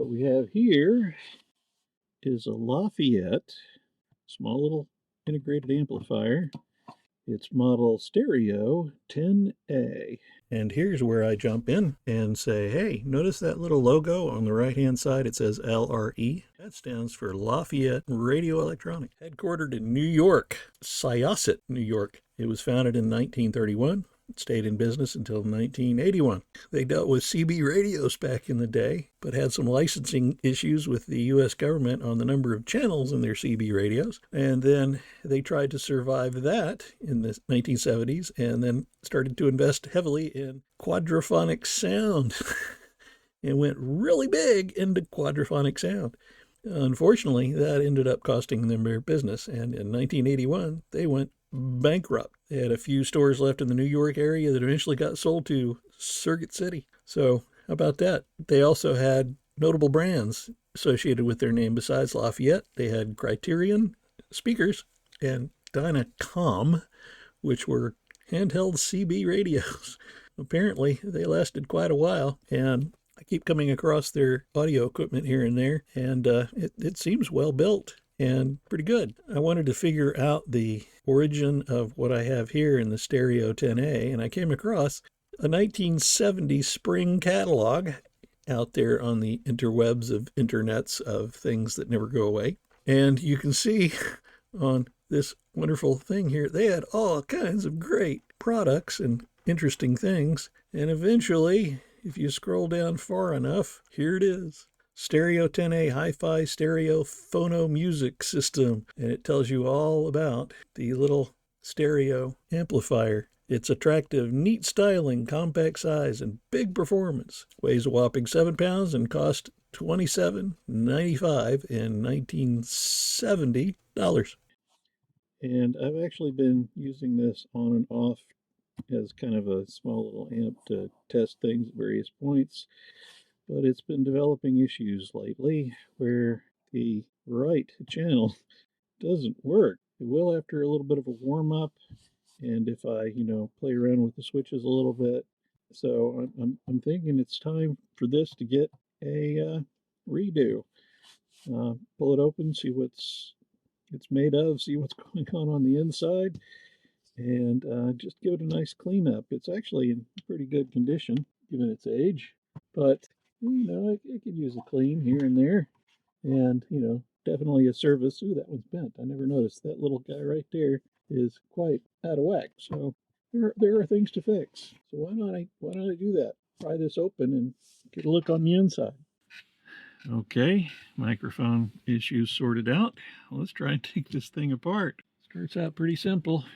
What we have here is a Lafayette, small little integrated amplifier. It's model Stereo 10A. And here's where I jump in and say, hey, notice that little logo on the right-hand side? It says LRE. That stands for Lafayette Radio Electronic. Headquartered in New York, Syosset, New York. It was founded in 1931. It stayed in business until 1981. They dealt with CB radios back in the day, but had some licensing issues with the U.S. government on the number of channels in their CB radios. And then they tried to survive that in the 1970s and then started to invest heavily in quadraphonic sound and went really big into quadraphonic sound. Unfortunately, that ended up costing them their business, and in 1981, they went bankrupt. They had a few stores left in the New York area that eventually got sold to Circuit City. So how about that? They also had notable brands associated with their name besides Lafayette. They had Criterion speakers and Dynacom, which were handheld CB radios. Apparently, they lasted quite a while, and I keep coming across their audio equipment here and there, and it seems well built and pretty good. I wanted to figure out the origin of what I have here in the Stereo 10A, and I came across a 1970 spring catalog out there on the interwebs of internets of things that never go away. And you can see on this wonderful thing here, they had all kinds of great products and interesting things. And eventually, if you scroll down far enough, here it is. Stereo 10A Hi-Fi Stereo Phono Music System. And it tells you all about the little stereo amplifier. It's attractive, neat styling, compact size, and big performance. Weighs a whopping 7 pounds and cost $27.95 in 1970. And I've actually been using this on and off as kind of a small little amp to test things at various points. But it's been developing issues lately where the right channel doesn't work. It will after a little bit of a warm-up, and if I, play around with the switches a little bit. So I'm thinking it's time for this to get a redo. Pull it open, see what's it's made of, see what's going on the inside, and just give it a nice cleanup. It's actually in pretty good condition, given its age, but it could use a clean here and there, and definitely a service. Ooh, that one's bent. I never noticed. That little guy right there is quite out of whack. So there are things to fix. So why not I do that? Pry this open and get a look on the inside. Okay, microphone issues sorted out. Let's try and take this thing apart. Starts out pretty simple.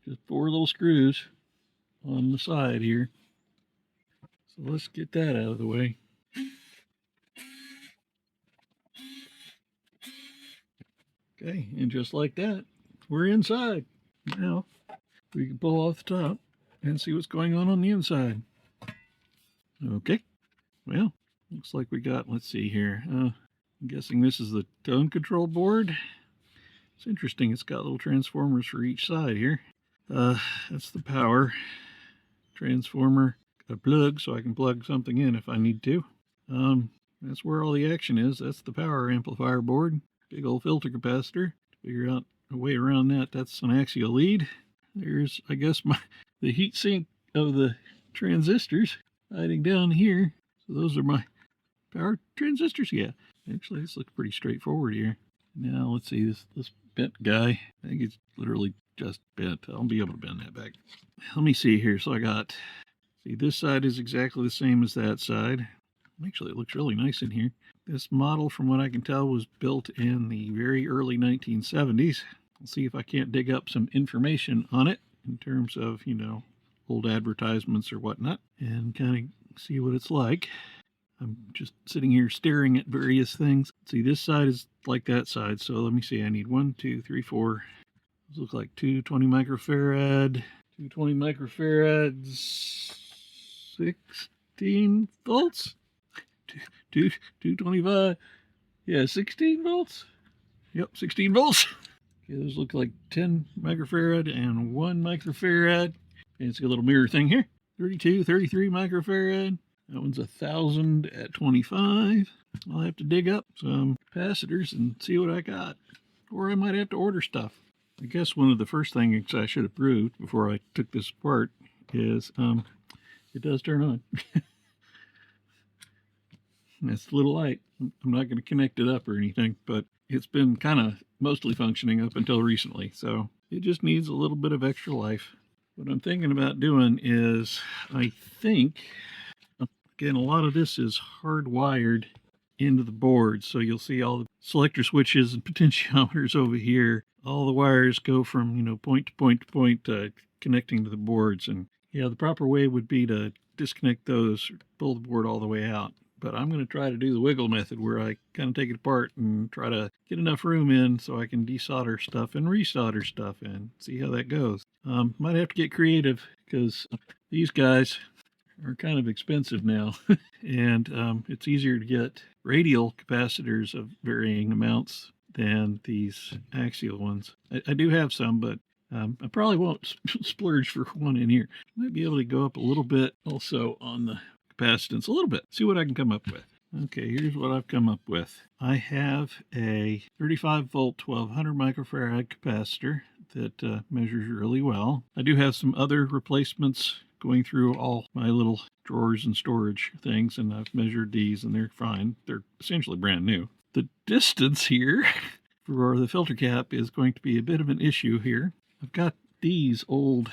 Just 4 little screws on the side here. So let's get that out of the way. Okay, and just like that, we're inside. Now, we can pull off the top and see what's going on the inside. Okay, well, looks like we got, let's see here. I'm guessing this is the tone control board. It's interesting, it's got little transformers for each side here. That's the power transformer. A plug so I can plug something in if I need to. That's where all the action is. That's the power amplifier board. Big old filter capacitor. To figure out a way around that, that's an axial lead. There's, I guess, the heat sink of the transistors hiding down here. So those are my power transistors. Yeah, actually this looks pretty straightforward here. Now let's see this bent guy. I think it's literally just bent. I'll be able to bend that back. Let me see here. So I got, see, this side is exactly the same as that side. Actually, it looks really nice in here. This model, from what I can tell, was built in the very early 1970s. I'll see if I can't dig up some information on it in terms of, old advertisements or whatnot, and kind of see what it's like. I'm just sitting here staring at various things. See, this side is like that side, so let me see. I need 1, 2, 3, 4. Those look like 220 microfarad, 220 microfarads, 16 volts, 225, yeah, 16 volts. Yep, 16 volts. Okay, those look like 10 microfarad and 1 microfarad. And it's got a little mirror thing here. 32, 33 microfarad, That one's 1,000 at 25. I'll have to dig up some capacitors and see what I got. Or I might have to order stuff. I guess one of the first things I should have proved before I took this apart is it does turn on. It's a little light. I'm not going to connect it up or anything, but it's been kind of mostly functioning up until recently, so it just needs a little bit of extra life. What I'm thinking about doing is, I think, again, a lot of this is hardwired into the board, so you'll see all the selector switches and potentiometers over here. All the wires go from, point to point to point, connecting to the boards, and yeah, the proper way would be to disconnect those, pull the board all the way out. But I'm going to try to do the wiggle method where I kind of take it apart and try to get enough room in so I can desolder stuff and resolder stuff and see how that goes. Might have to get creative because these guys are kind of expensive now. And it's easier to get radial capacitors of varying amounts than these axial ones. I do have some, but I probably won't splurge for one in here. Might be able to go up a little bit also on the capacitance, a little bit, see what I can come up with. Okay, here's what I've come up with. I have a 35 volt 1200 microfarad capacitor that measures really well. I do have some other replacements going through all my little drawers and storage things, and I've measured these and they're fine. They're essentially brand new. The distance here for the filter cap is going to be a bit of an issue here. I've got these old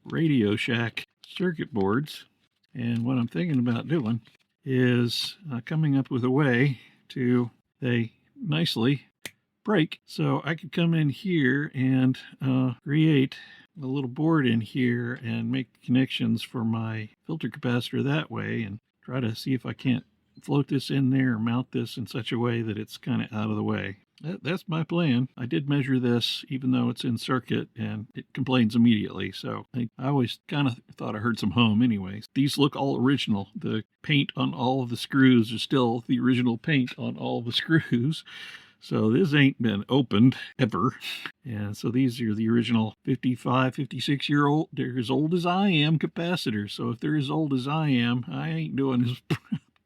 Radio Shack circuit boards, and what I'm thinking about doing is coming up with a way to they nicely break. So I could come in here and create a little board in here and make connections for my filter capacitor that way, and try to see if I can't float this in there or mount this in such a way that it's kind of out of the way. That's my plan. I did measure this even though it's in circuit and it complains immediately, so I always kind of thought I heard some hum anyways. These look all original. The paint on all of the screws is still the original paint on all the screws. So this ain't been opened ever. And so these are the original 55, 56-year-old, they're as old as I am capacitors. So if they're as old as I am, I ain't doing as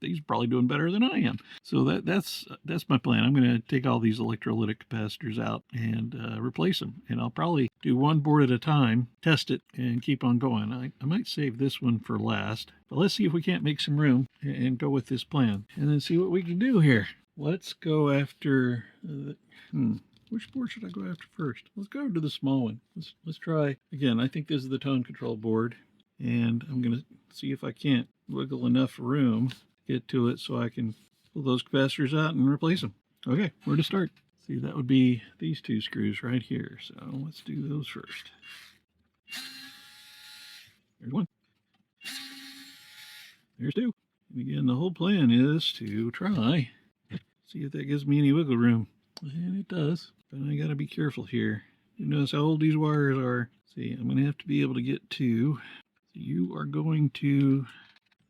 he's probably doing better than I am. So that's my plan. I'm going to take all these electrolytic capacitors out and replace them. And I'll probably do one board at a time, test it, and keep on going. I might save this one for last. But let's see if we can't make some room and go with this plan. And then see what we can do here. Let's go after... which board should I go after first? Let's go to the small one. Let's try... Again, I think this is the tone control board. And I'm going to see if I can't wiggle enough room get to it so I can pull those capacitors out and replace them. Okay, where to start? See, that would be these two screws right here. So let's do those first. There's one. There's two. And again, the whole plan is to try, see if that gives me any wiggle room. And it does, but I gotta be careful here. You notice how old these wires are. See, I'm gonna have to be able to get to, so you are going to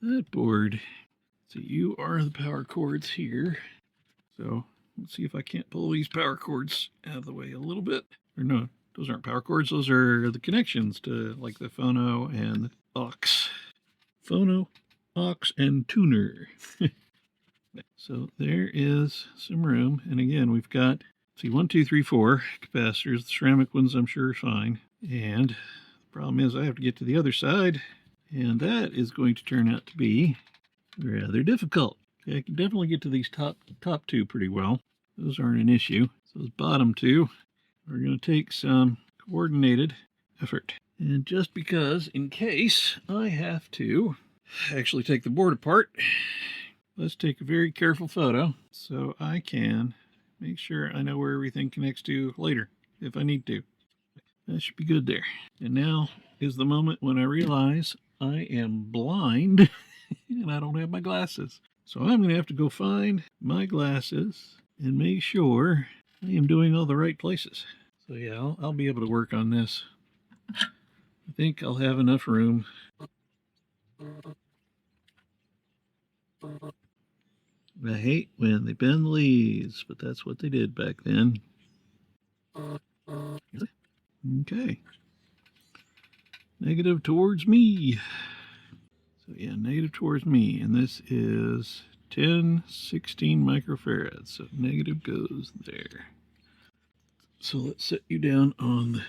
that board. So you are the power cords here. So let's see if I can't pull these power cords out of the way a little bit. Or no, those aren't power cords. Those are the connections to like the phono and the aux. Phono, aux, and tuner. So there is some room. And again, we've got, see, 1, 2, 3, 4 capacitors. The ceramic ones I'm sure are fine. And the problem is I have to get to the other side. And that is going to turn out to be rather difficult. Okay, I can definitely get to these top two pretty well. Those aren't an issue. So those bottom two are going to take some coordinated effort. And just because, in case I have to actually take the board apart, let's take a very careful photo so I can make sure I know where everything connects to later if I need to. That should be good there. And now is the moment when I realize I am blind and I don't have my glasses. So I'm going to have to go find my glasses and make sure I am doing all the right places. So yeah, I'll be able to work on this. I think I'll have enough room. I hate when they bend leaves, but that's what they did back then. Okay. Negative towards me. So yeah, negative towards me, and this is 1016 microfarads, so negative goes there. So let's set you down on the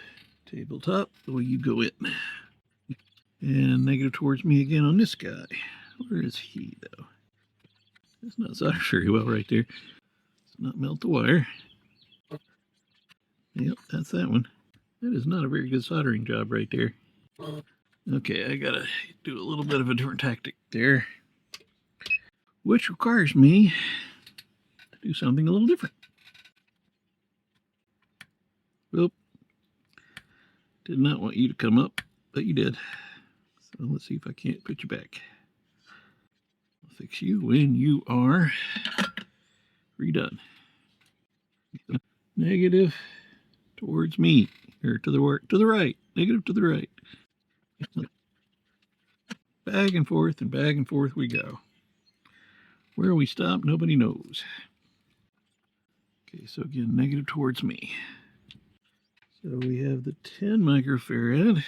tabletop the way you go in. And negative towards me again on this guy. Where is he, though? That's not soldered very well right there. Let's not melt the wire. Yep, that's that one. That is not a very good soldering job right there. Okay, I gotta do a little bit of a different tactic there, which requires me to do something a little different. Oop. Did not want you to come up, but you did. So let's see if I can't put you back. I'll fix you when you are redone. Negative towards me, or to the right. Negative to the right. Back and forth we go. Where we stop, nobody knows. Okay, so again, negative towards me. So we have the 10 microfarad.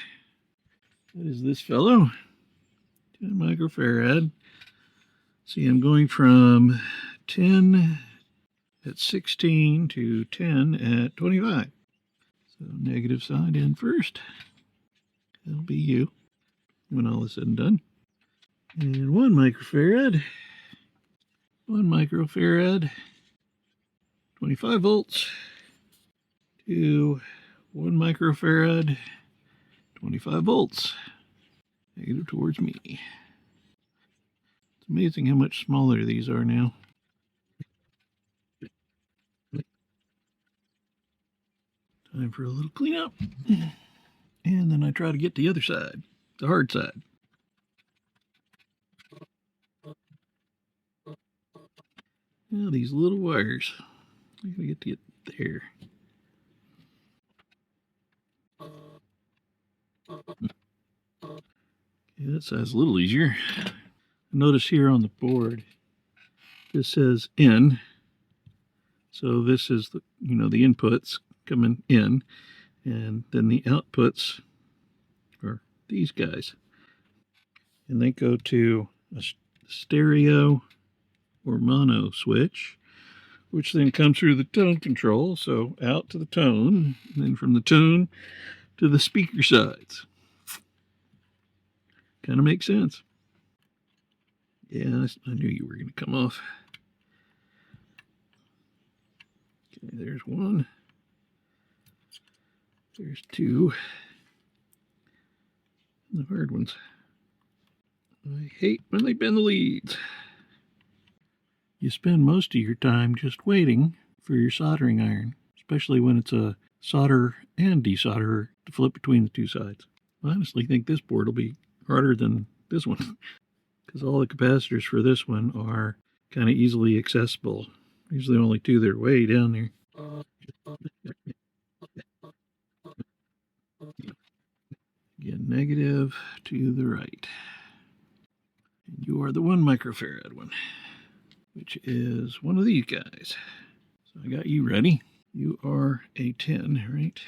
That is this fellow. 10 microfarad. See, I'm going from 10 at 16 to 10 at 25. So negative side in first. That'll be you when all is said and done. And 1 microfarad. 1 microfarad. 25 volts to 1 microfarad. 25 volts. Negative towards me. It's amazing how much smaller these are now. Time for a little cleanup. And then I try to get the other side, the hard side. Now these little wires. I gotta get to it there. Yeah, that side's a little easier. Notice here on the board, this says in. So this is the, the inputs coming in, and then the outputs are these guys. And they go to a stereo or mono switch, which then comes through the tone control, so out to the tone, and then from the tone to the speaker sides. Kind of makes sense. Yeah, I knew you were going to come off. Okay, there's 1. There's 2. The hard ones. I hate when they bend the leads. You spend most of your time just waiting for your soldering iron, especially when it's a solder and desolderer to flip between the two sides. I honestly think this board will be harder than this one because all the capacitors for this one are kind of easily accessible. Usually only 2 that are way down there. Again, negative to the right. And you are the 1 microfarad one, which is one of these guys. So I got you ready. You are a 10, right?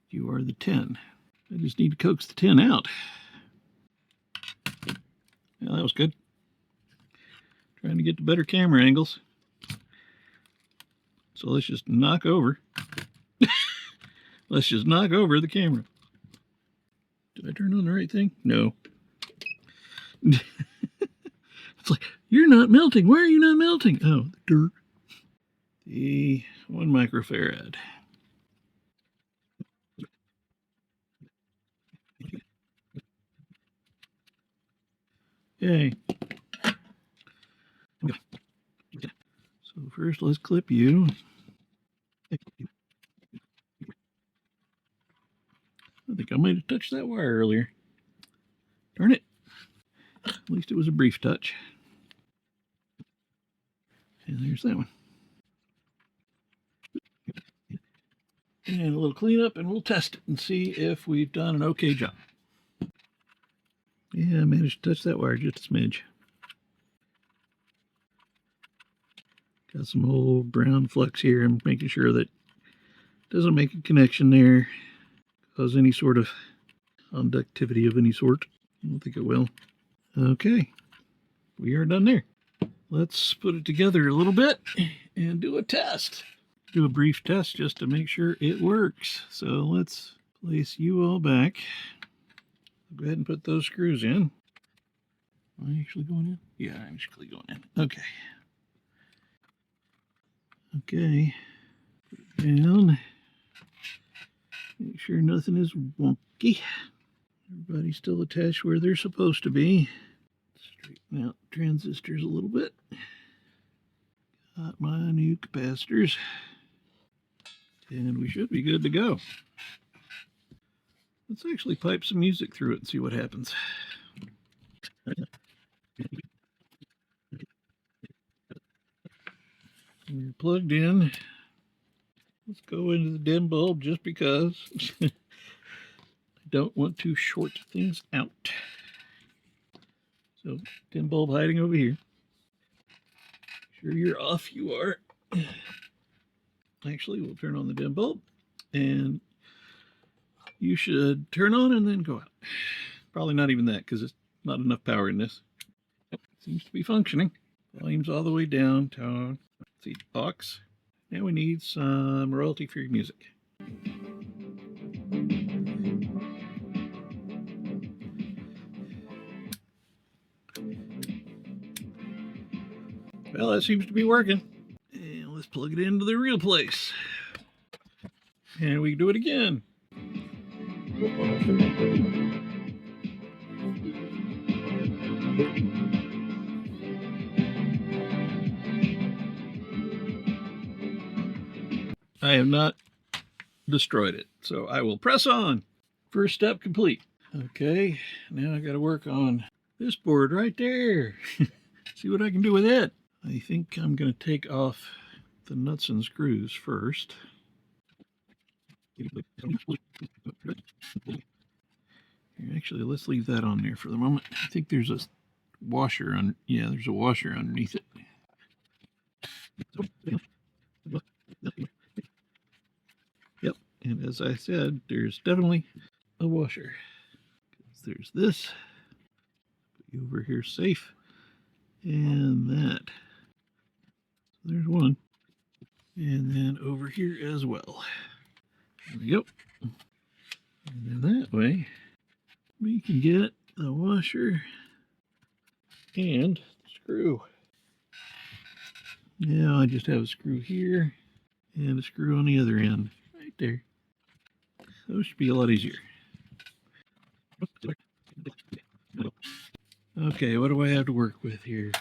You are the 10. I just need to coax the 10 out. Yeah, that was good. Trying to get the better camera angles. So let's just knock over. Let's just knock over the camera. Did I turn on the right thing? No. It's like, you're not melting. Why are you not melting? Oh, the dirt. The 1 microfarad. Yay. So first let's clip you. I think I might have touched that wire earlier. Darn it. At least it was a brief touch. And there's that one. And a little cleanup, and we'll test it and see if we've done an okay job. Yeah, I managed to touch that wire just a smidge. Got some old brown flux here. I'm making sure that it doesn't make a connection there, cause any sort of conductivity of any sort. I don't think it will. Okay, we are done there. Let's put it together a little bit and do a test. Do a brief test just to make sure it works. So let's place you all back. Go ahead and put those screws in. Am I actually going in? Yeah, I'm actually going in. Okay. Okay. Put it down. Make sure nothing is wonky. Everybody's still attached where they're supposed to be. Straighten out transistors a little bit. Got my new capacitors. And we should be good to go. Let's actually pipe some music through it and see what happens. We're plugged in. Let's go into the dim bulb just because I don't want to short things out. So, dim bulb hiding over here. Sure you're off, you are. Actually, we'll turn on the dim bulb and you should turn on and then go out. Probably not even that because there's not enough power in this. Seems to be functioning. Volume's all the way down. Tone. Let's see, aux. Now we need some royalty-free music. Well, that seems to be working. And let's plug it into the real place. And we can do it again. I have not destroyed it, so I will press on. First step complete. Okay, now I got to work on this board right there. See what I can do with it. I think I'm going to take off the nuts and screws first. Actually, let's leave that on there for the moment. I think there's a washer on. Yeah, there's a washer underneath it. Yep, and as I said, there's definitely a washer. There's this. Put you over here safe. And that. So there's one. And then over here as well. There we go. And then that way, we can get the washer and the screw. Now I just have a screw here and a screw on the other end. Right there. Those should be a lot easier. Okay, what do I have to work with here?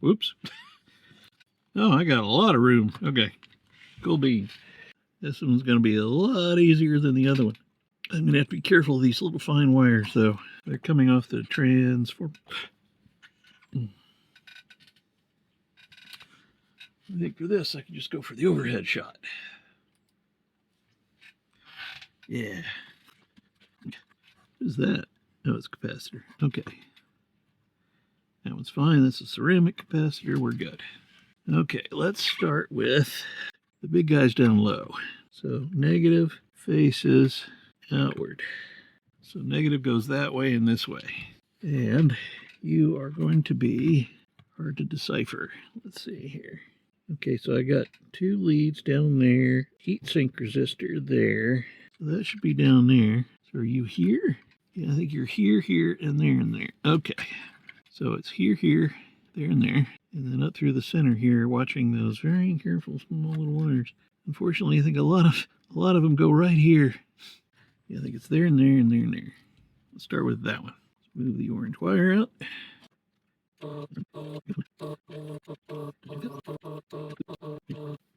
Whoops. Oh, I got a lot of room. Okay, cool beans. This one's going to be a lot easier than the other one. I'm going to have to be careful of these little fine wires, though. They're coming off the transformer. I think for this, I can just go for the overhead shot. Yeah. What is that? Oh, it's a capacitor. Okay. That one's fine. That's a ceramic capacitor. We're good. Okay, let's start with the big guys down low. So negative faces outward. So negative goes that way and this way. And you are going to be hard to decipher. Let's see here. Okay, so I got two leads down there, heat sink resistor there. So that should be down there. So are you here? Yeah, I think you're here, here, and there, and there. Okay. So it's here, here, there, and there. And then up through the center here, watching those very careful small little wires. Unfortunately, I think a lot of them go right here. Yeah, I think it's there and there and there and there. Let's start with that one. Let's move the orange wire out.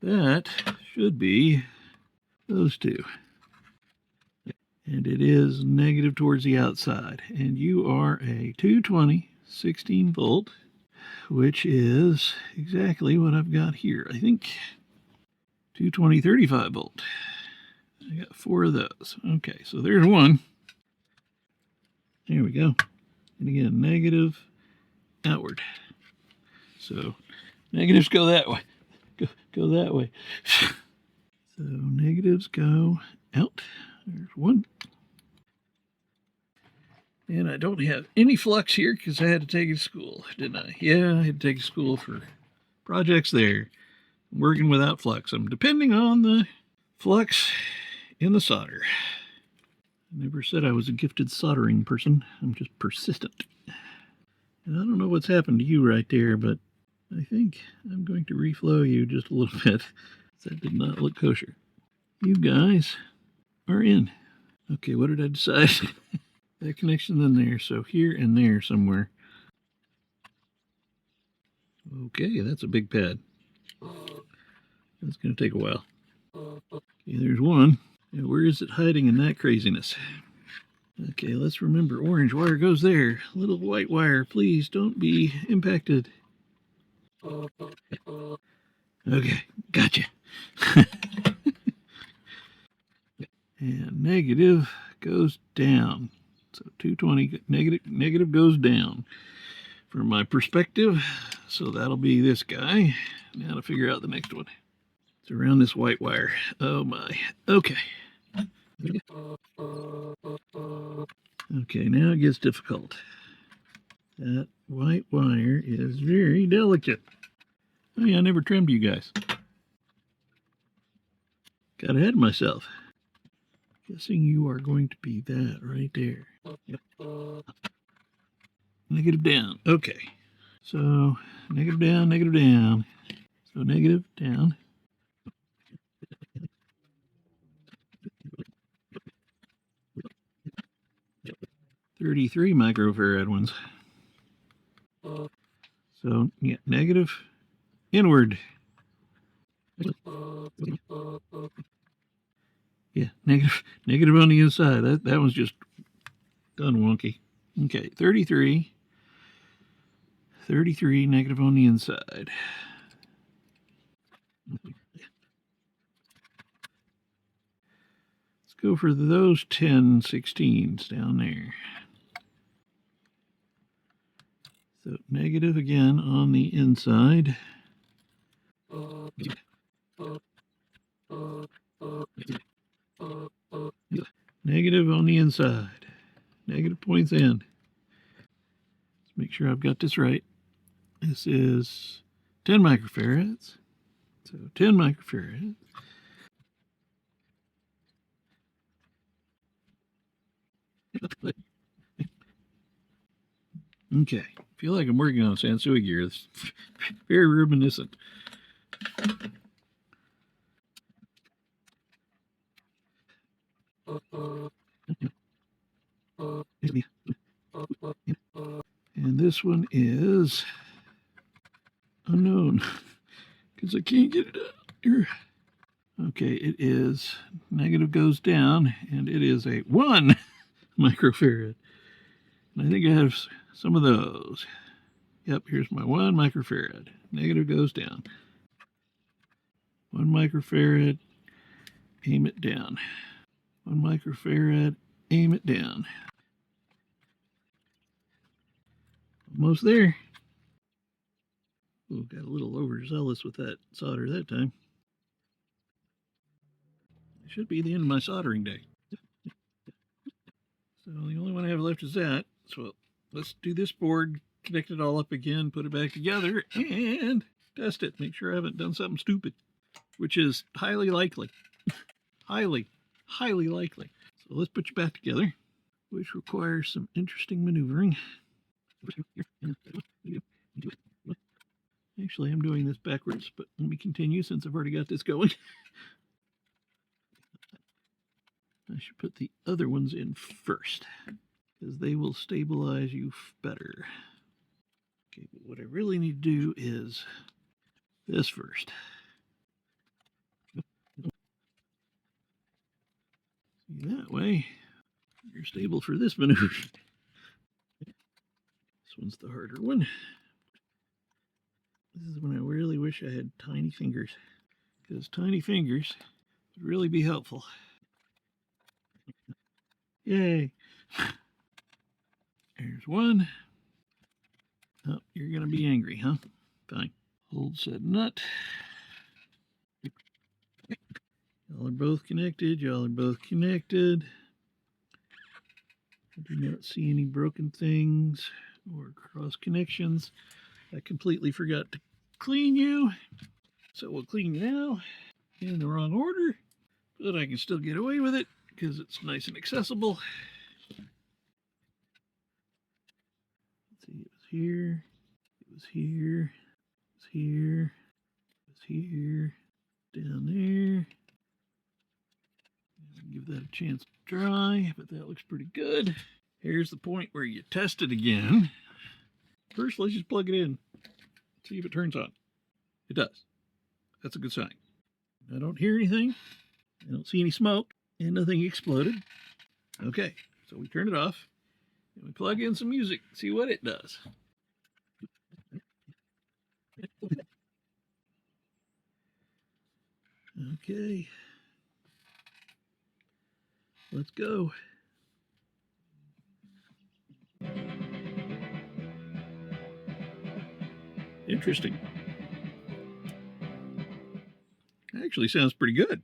That should be those two. And it is negative towards the outside. And you are a 220 16 volt, which is exactly what I've got here. I think 220 35 volt. I got four of those. Okay, so there's one. There we go. And again, negative outward. So negatives go that way. Go that way. So negatives go out. There's one. And I don't have any flux here because I had to take it to school, didn't I? Yeah, I had to take it to school for projects there. I'm working without flux. I'm depending on the flux in the solder. I never said I was a gifted soldering person. I'm just persistent. And I don't know what's happened to you right there, but I think I'm going to reflow you just a little bit. That did not look kosher. You guys are in. Okay, what did I decide? That connection's in there, so here and there somewhere. Okay, that's a big pad. That's going to take a while. Okay, there's one. Now, where is it hiding in that craziness? Okay, let's remember orange wire goes there. Little white wire, please don't be impacted. Okay, gotcha. And negative goes down. So 220, negative goes down from my perspective. So that'll be this guy. Now to figure out the next one. It's around this white wire. Oh my. Okay. Okay, now it gets difficult. That white wire is very delicate. Oh yeah, I never trimmed you guys. Got ahead of myself. Guessing you are going to be that right there. Yep. Negative down. Okay. So negative down, negative down. So negative down. 33 microfarad ones. So yeah, negative inward. Yeah, negative on the inside. That one's just done wonky. Okay, 33 negative on the inside. Let's go for those 10 16s down there. So negative again on the inside. Negative on the inside. Negative points in. Let's make sure I've got this right. This is 10 microfarads. So 10 microfarads. Okay. I feel like I'm working on Sansui gear. It's very reminiscent. And this one is unknown because I can't get it out here. Okay, it is negative goes down, and it is a 1 microfarad. And I think I have some of those. Yep, here's my 1 microfarad. Negative goes down. 1 microfarad, aim it down. 1 microfarad, aim it down. Almost there. Oh, got a little overzealous with that solder that time. It should be the end of my soldering day. So the only one I have left is that. So let's do this board, connect it all up again, put it back together, and test it. Make sure I haven't done something stupid, which is highly likely. highly likely. So let's put you back together, which requires some interesting maneuvering. Actually, I'm doing this backwards, but let me continue since I've already got this going. I should put the other ones in first, because they will stabilize you better. Okay, but what I really need to do is this first. See, that way, you're stable for this maneuver. This one's the harder one. This is when I really wish I had tiny fingers, because tiny fingers would really be helpful. Yay! There's one. Oh, you're going to be angry, huh? Fine. Hold said nut. Y'all are both connected. Y'all are both connected. I do not see any broken things or cross connections. I completely forgot to clean you, so we'll clean you now in the wrong order, but I can still get away with it because it's nice and accessible. Let's see, it was here, it was here, it was here, it was here, down there. Give that a chance to dry, but that looks pretty good. Here's the point where you test it again. First, let's just plug it in. See if it turns on. It does. That's a good sign. I don't hear anything. I don't see any smoke, and nothing exploded. Okay, so we turn it off, and we plug in some music, see what it does. Okay. Let's go. Interesting. Actually sounds pretty good.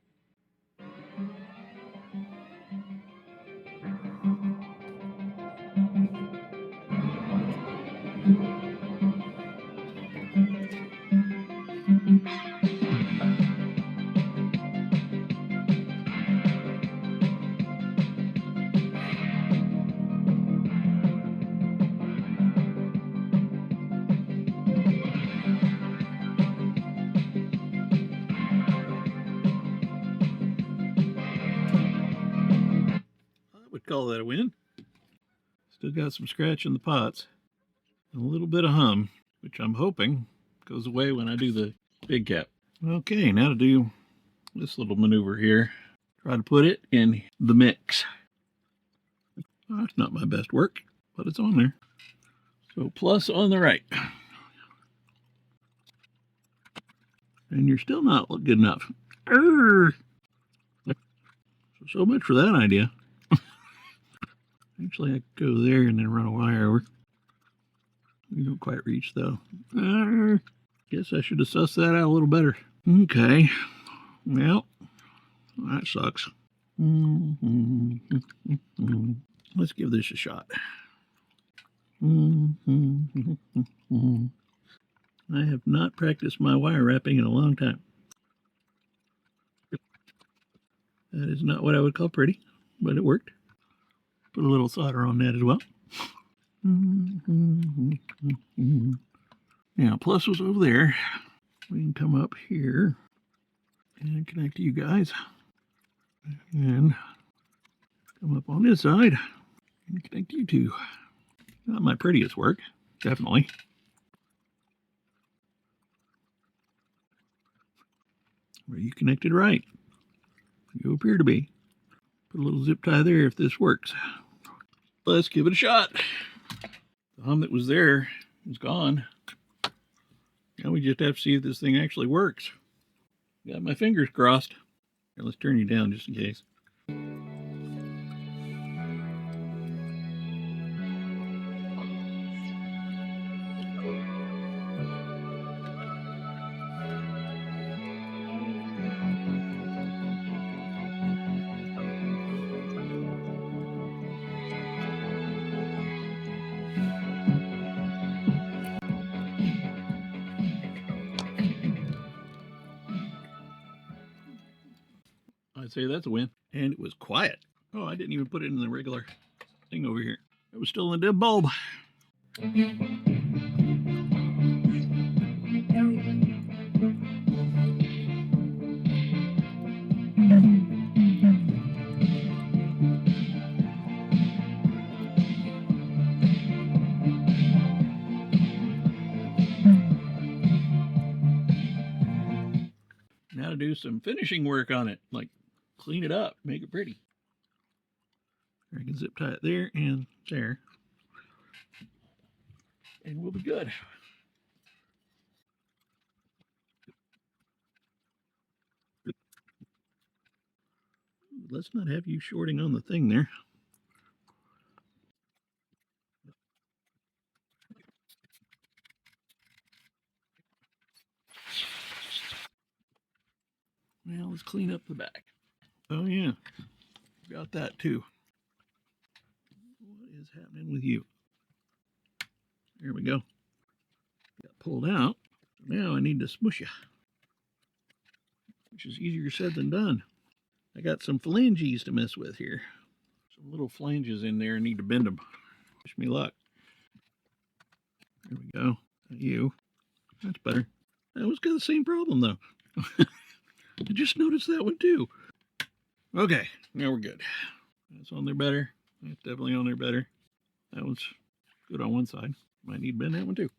I would call that a win. Still got some scratch in the pots and a little bit of hum, which I'm hoping goes away when I do the big cap. Okay, now to do this little maneuver here. Try to put it in the mix. Oh, it's not my best work, but it's on there. So plus on the right. And you're still not good enough. So much for that idea. Actually, I could go there and then run a wire over. We don't quite reach, though. Guess I should have sussed that out a little better. Okay. Well, that sucks. Let's give this a shot. I have not practiced my wire wrapping in a long time. That is not what I would call pretty, but it worked. Put a little solder on that as well. Now, plus was over there. We can come up here and connect to you guys. And come up on this side and connect you two. Not my prettiest work, definitely. Are you connected right? You appear to be. Put a little zip tie there if this works. Let's give it a shot. The hum that was there is gone. Now we just have to see if this thing actually works. Got my fingers crossed. Here, let's turn you down just in case. I'd say that's a win. And it was quiet. Oh, I didn't even put it in the regular thing over here. It was still in the dead bulb. Now to do some finishing work on it, like clean it up, make it pretty. I can zip tie it there and there. And we'll be good. Let's not have you shorting on the thing there. Well, let's clean up the back. Oh yeah, got that too. What is happening with you? There we go. Got pulled out. Now I need to smush you, which is easier said than done. I got some phalanges to mess with here. Some little flanges in there. I need to bend them. Wish me luck. There we go. You. That's better. That was got the same problem, though. I just noticed that one, too. Okay, now we're good. That's on there better. That's definitely on there better. That one's good on one side. Might need to bend that one, too.